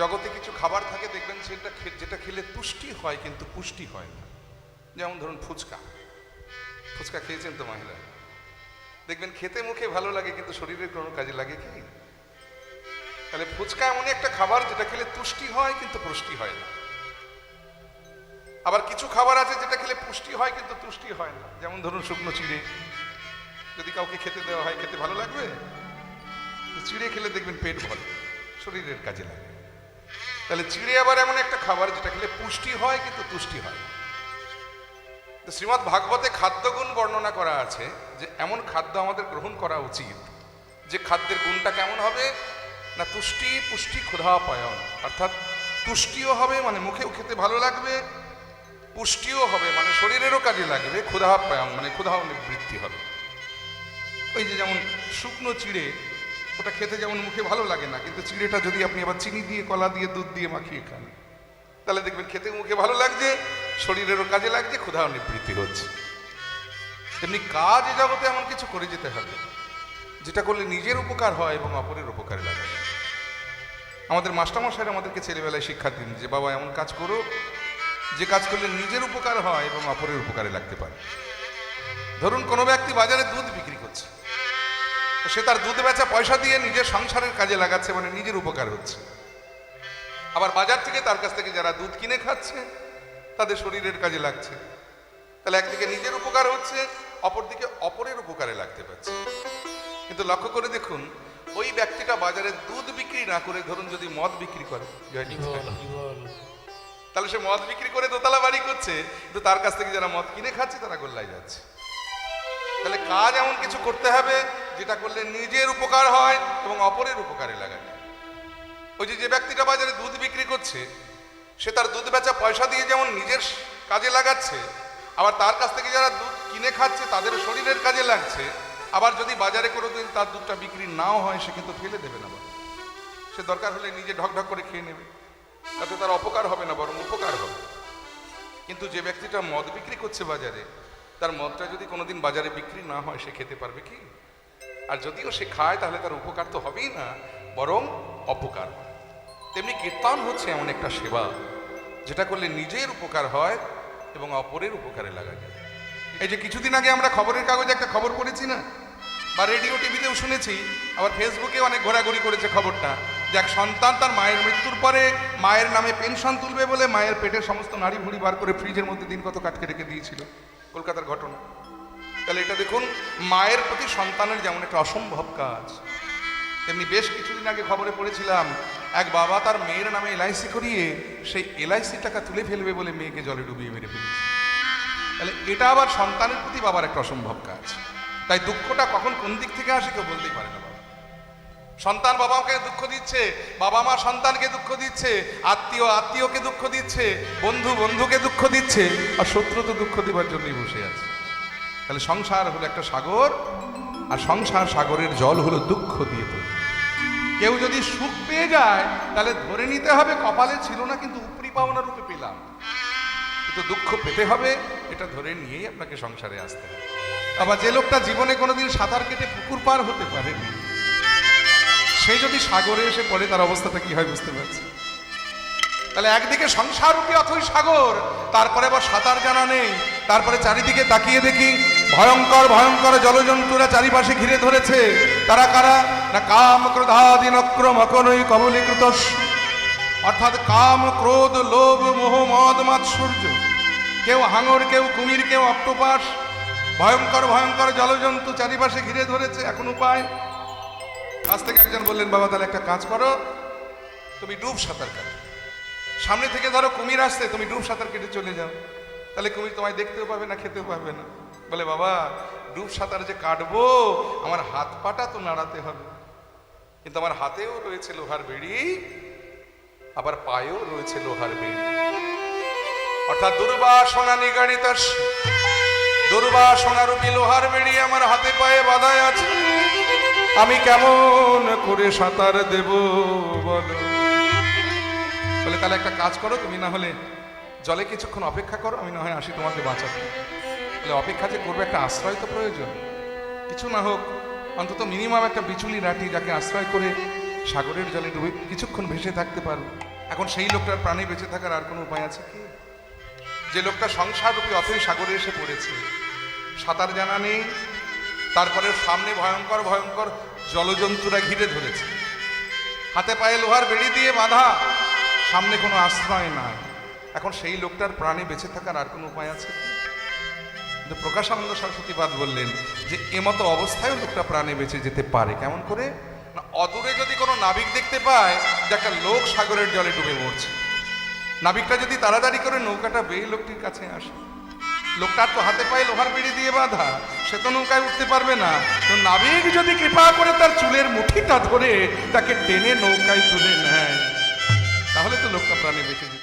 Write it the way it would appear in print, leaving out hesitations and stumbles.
জগতে কিছু খাবার থাকে দেখবেন যেটা খেলে তুষ্টি হয় কিন্তু পুষ্টি হয় না। যেমন ধরুন ফুচকা। ফুচকা খেয়েছেন তো মহিলা? দেখবেন খেতে মুখে ভালো লাগে কিন্তু শরীরের কোনো কাজে লাগে কি? তাহলে ফুচকা এমনই একটা খাবার যেটা খেলে তুষ্টি হয় কিন্তু পুষ্টি হয় না। আবার কিছু খাবার আছে যেটা খেলে পুষ্টি হয় কিন্তু তুষ্টি হয় না। যেমন ধরুন শুকনো চিড়ে, যদি কাউকে খেতে দেওয়া হয় খেতে ভালো লাগবে? চিড়ে খেলে দেখবেন পেট ভরে, শরীরের কাজে লাগে। তাহলে চিড়ে আবার এমন একটা খাবার যেটা খেলে পুষ্টি হয় কিন্তু তুষ্টি হয় না। তো শ্রীমদ্ ভাগবতে খাদ্যগুণ বর্ণনা করা আছে যে এমন খাদ্য আমাদের গ্রহণ করা উচিত যে খাদ্যের গুণটা কেমন হবে না, তুষ্টি পুষ্টি ক্ষুধাপায়ন, অর্থাৎ তুষ্টিও হবে মানে মুখেও খেতে ভালো লাগবে, পুষ্টিও হবে মানে শরীরেরও কাজে লাগবে, ক্ষুধাপায়ন মানে ক্ষুধাও নিবৃত্তি হবে। ওই যে যেমন শুকনো চিড়ে, ওটা খেতে যেমন মুখে ভালো লাগে না, কিন্তু চিড়েটা যদি আপনি আবার চিনি দিয়ে, কলা দিয়ে, দুধ দিয়ে মাখিয়ে খান তাহলে দেখবেন খেতে মুখে ভালো লাগছে, শরীরেরও কাজে লাগছে, ক্ষুধাও নিবৃত্তি হচ্ছে। তেমনি কাজ জগতে এমন কিছু করে যেতে হবে যেটা করলে নিজের উপকার হয় এবং অপরের উপকারে লাগে। আমাদের মাস্টারমশাইরা আমাদেরকে ছেলেবেলায় শিক্ষা দিন যে বাবা এমন কাজ করো যে কাজ করলে নিজের উপকার হয় এবং অপরের উপকারে লাগতে পারে। ধরুন কোনো ব্যক্তি বাজারে দুধ বিক্রি করছে, সে তার দুধ বেচা পয়সা দিয়ে নিজের সংসারের কাজে লাগাচ্ছে, মানে নিজের উপকার হচ্ছে। আবার বাজার থেকে তার কাছ থেকে যারা দুধ কিনে খাচ্ছে তাদের শরীরের কাজে লাগছে। তাহলে একদিকে নিজের উপকার হচ্ছে, অপরদিকে অপরের উপকারে লাগতে পারছে। কিন্তু লক্ষ্য করে দেখুন, ওই ব্যক্তিটা বাজারে দুধ বিক্রি না করে ধরুন যদি মদ বিক্রি করে, তাহলে সে মদ বিক্রি করে দোতলা বাড়ি করছে, কিন্তু তার কাছ থেকে যারা মদ কিনে খাচ্ছে তারা গোল্লায় যাচ্ছে। তাহলে কাজ এমন কিছু করতে হবে যেটা করলে নিজের উপকার হয় এবং অপরের উপকারে লাগায়। ওই যে ব্যক্তিটা বাজারে দুধ বিক্রি করছে, সে তার দুধ বেচা পয়সা দিয়ে যেমন নিজের কাজে লাগাচ্ছে, আবার তার কাছ থেকে যারা দুধ কিনে খাচ্ছে তাদের শরীরের কাজে লাগছে। আবার যদি বাজারে কোনোদিন তার দুধটা বিক্রি নাও হয় সে কিন্তু ফেলে দেবে না, সে দরকার হলে নিজে ঢকঢক করে খেয়ে নেবে, তাতে তার অপকার হবে না বরং উপকার হবে। কিন্তু যে ব্যক্তিটা মদ বিক্রি করছে বাজারে, তার মদটা যদি কোনোদিন বাজারে বিক্রি না হয় সে খেতে পারবে কি? আর যদিও সে খায় তাহলে তার উপকার তো হবেই না, বরং অপকার। তেমনি কীর্তন হচ্ছে এমন একটা সেবা যেটা করলে নিজের উপকার হয় এবং অপরের উপকারে লাগা যায়। এই যে কিছুদিন আগে আমরা খবরের কাগজে একটা খবর পড়েছি না, বা রেডিও টিভিতেও শুনেছি, আবার ফেসবুকে অনেক ঘোরাঘুরি করেছে খবরটা, যে এক সন্তান তার মায়ের মৃত্যুর পরে মায়ের নামে পেনশন তুলবে বলে মায়ের পেটের সমস্ত নাড়ি ভুড়ি বার করে ফ্রিজের মধ্যে দিন কত কাটকে রেখে দিয়েছিল। কলকাতার ঘটনা। তাহলে এটা দেখুন, মায়ের প্রতি সন্তানের যেমন একটা অসম্ভব কাজ, তেমনি বেশ কিছুদিন আগে খবরে পড়েছিলাম এক বাবা তার মেয়ের নামে এলআইসি করিয়ে সেই এলআইসি টাকা তুলে ফেলবে বলে মেয়েকে জলে ডুবিয়ে মেরে ফেলেছে। তাহলে এটা আবার সন্তানের প্রতি বাবার একটা অসম্ভব কাজ। তাই দুঃখটা কখন কোন দিক থেকে আসে কেউ বলতেই পারে না। বাবা সন্তান বাবাকে দুঃখ দিচ্ছে, বাবা মা সন্তানকে দুঃখ দিচ্ছে, আত্মীয় আত্মীয়কে দুঃখ দিচ্ছে, বন্ধু বন্ধুকে দুঃখ দিচ্ছে, আর শত্রু তো দুঃখ দেবার জন্যই বসে আছে। তাহলে সংসার হলো একটা সাগর, আর সংসার সাগরের জল হলো দুঃখ দিয়ে তৈরি। কেউ যদি সুখ পেয়ে যায় তাহলে ধরে নিতে হবে কপালে ছিল না কিন্তু উপরি পাওনা রূপে পেলাম, কিন্তু দুঃখ পেতে হবে এটা ধরে নিয়েই আপনাকে সংসারে আসতে হবে। আবার যে লোকটা জীবনে কোনোদিন সাঁতার কেটে পুকুর পার হতে পারেনি, সে যদি সাগরে এসে পড়ে তার অবস্থাটা কি হয় বুঝতে পারছি। তাহলে একদিকে সংসার রূপী অথই সাগর, তারপরে আবার সাঁতার জানা নেই, তারপরে চারিদিকে তাকিয়ে দেখি ভয়ঙ্কর ভয়ঙ্কর জলজন্তুরা চারিপাশে ঘিরে ধরেছে। তারা কারা না কাম ক্রোধাদি নক্রম অকনৈ কবলীকৃত, অর্থাৎ কাম ক্রোধ লোভ মোহ মদ মাৎসর্য। কেউ হাঙর, কেউ কুমির, কেউ অক্টোপাস, ভয়ঙ্কর ভয়ঙ্কর জলজন্তু চারিপাশে ঘিরে ধরেছে। এখন উপায়, কাছ থেকে একজন বললেন বাবা তাহলে একটা কাজ করো, তুমি ডুব সাঁতার কাটো। সামনে থেকে ধরো কুমির আসছে, তুমি ডুব সাঁতার কেটে চলে যাও, তাহলে কুমির তোমায় দেখতেও পাবে না, খেতেও পাবে না। বলে বাবা ডুব সাঁতার যে কাটবো আমার হাত পাটা তো নাড়াতে হবে, কিন্তু আমার হাতেও রয়েছে লোহার বেড়ি, আবার পায়েও রয়েছে লোহার বেড়ি, অর্থাৎ দুর্বাসনা নিগাড়িত, দুর্বাসনা রূপী লোহার বেড়ি আমার হাতে পায়ে বাঁধায় আছে, আমি কেমন করে সাঁতার দেব বলো। বলে তাহলে একটা কাজ করো, তুমি না হলে জলে কিছুক্ষণ অপেক্ষা করো, আমি না হয় আসি তোমাকে বাঁচাতে। বলে অপেক্ষা যে করবে একটা আশ্রয় তো প্রয়োজন, কিছু না হোক অন্তত মিনিমাম একটা বিচুলি রাটি যাকে আশ্রয় করে সাগরের জলে ডুবে কিছুক্ষণ ভেসে থাকতে পারো। এখন সেই লোকটার প্রাণে বেঁচে থাকার আর কোনো উপায় আছে কি? যে লোকটা সংসার রূপী অথই সাগরে এসে পড়েছে, সাঁতার জানা নেই, তারপরে সামনে ভয়ঙ্কর ভয়ঙ্কর জলজন্তুরা ঘিরে ধরেছে, হাতে পায়ে লোহার বেড়ি দিয়ে বাঁধা, সামনে কোনো আশ্রয় নাই। এখন সেই লোকটার প্রাণে বেঁচে থাকার আর কোনো উপায় আছে কি? কিন্তু প্রকাশানন্দ সরস্বতীবাদ বললেন যে এমতো অবস্থায়ও লোকটা প্রাণে বেঁচে যেতে পারে। কেমন করে? না, অদূরে যদি কোনো নাবিক দেখতে পায় যে একটা লোক সাগরের জলে ডুবে মরছে, নাবিকটা যদি তাড়াতাড়ি করে নৌকাটা বেয়ে লোকটির কাছে আসে, লোকটার তো হাতে পায়ে লোহার বেড়ি দিয়ে বাঁধা, সে তো নৌকায় উঠতে পারবে না। তো নাবিক যদি কৃপা করে তার চুলের মুঠিটা ধরে তাকে টেনে নৌকায় তুলে নেয়, তাহলে তো লোকটা প্রাণে বেঁচে যেতে